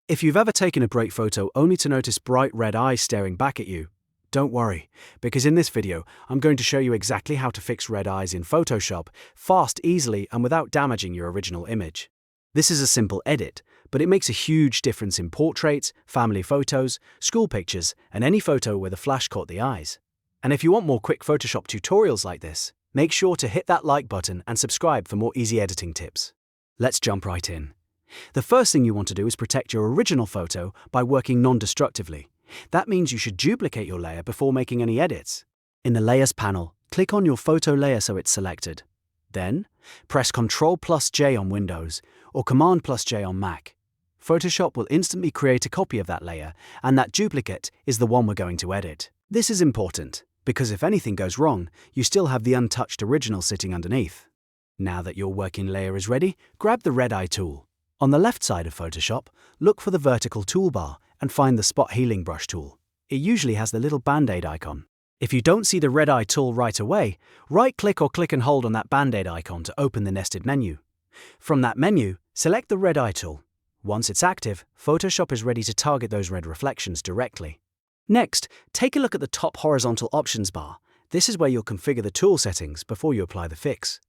If you've ever taken a great photo only to notice bright red eyes staring back at you, don't worry, because in this video, I'm going to show you exactly how to fix red eyes in Photoshop, fast, easily, and without damaging your original image. This is a simple edit, but it makes a huge difference in portraits, family photos, school pictures, and any photo where the flash caught the eyes. And if you want more quick Photoshop tutorials like this, make sure to hit that like button and subscribe for more easy editing tips. Let's jump right in. The first thing you want to do is protect your original photo by working non-destructively. That means you should duplicate your layer before making any edits. In the Layers panel, click on your photo layer so it's selected. Then, press Ctrl+J on Windows or Command+J on Mac. Photoshop will instantly create a copy of that layer, and that duplicate is the one we're going to edit. This is important, because if anything goes wrong, you still have the untouched original sitting underneath. Now that your working layer is ready, grab the red eye tool. On the left side of Photoshop, look for the vertical toolbar and find the Spot Healing Brush tool. It usually has the little Band-Aid icon. If you don't see the red eye tool right away, right-click or click and hold on that Band-Aid icon to open the nested menu. From that menu, select the red eye tool. Once it's active, Photoshop is ready to target those red reflections directly. Next, take a look at the top horizontal options bar. This is where you'll configure the tool settings before you apply the fix.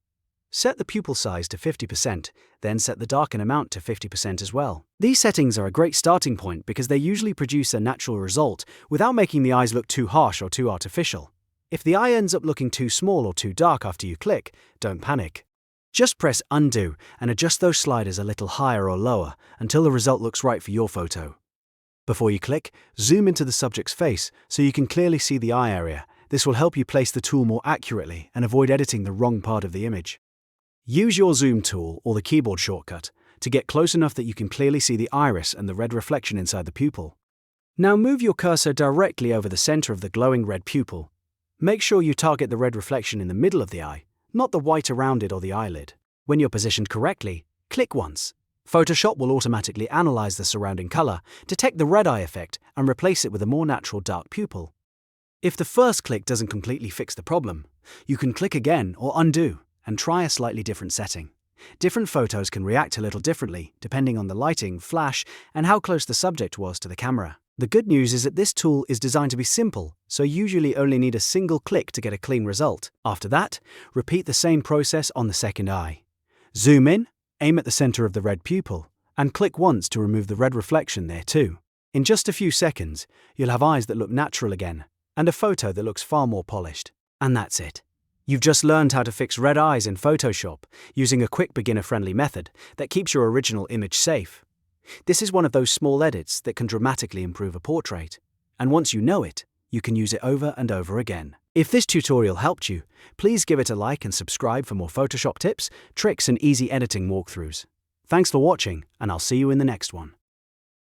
Set the pupil size to 50%, then set the darken amount to 50% as well. These settings are a great starting point because they usually produce a natural result without making the eyes look too harsh or too artificial. If the eye ends up looking too small or too dark after you click, don't panic. Just press Undo and adjust those sliders a little higher or lower until the result looks right for your photo. Before you click, zoom into the subject's face so you can clearly see the eye area. This will help you place the tool more accurately and avoid editing the wrong part of the image. Use your zoom tool or the keyboard shortcut to get close enough that you can clearly see the iris and the red reflection inside the pupil. Now move your cursor directly over the center of the glowing red pupil. Make sure you target the red reflection in the middle of the eye, not the white around it or the eyelid. When you're positioned correctly, click once. Photoshop will automatically analyze the surrounding color, detect the red eye effect, and replace it with a more natural dark pupil. If the first click doesn't completely fix the problem, you can click again or undo and try a slightly different setting. Different photos can react a little differently depending on the lighting, flash, and how close the subject was to the camera. The good news is that this tool is designed to be simple, so you usually only need a single click to get a clean result. After that, repeat the same process on the second eye. Zoom in, aim at the center of the red pupil, and click once to remove the red reflection there too. In just a few seconds, you'll have eyes that look natural again, and a photo that looks far more polished. And that's it. You've just learned how to fix red eyes in Photoshop using a quick beginner-friendly method that keeps your original image safe. This is one of those small edits that can dramatically improve a portrait. And once you know it, you can use it over and over again. If this tutorial helped you, please give it a like and subscribe for more Photoshop tips, tricks, and easy editing walkthroughs. Thanks for watching, and I'll see you in the next one.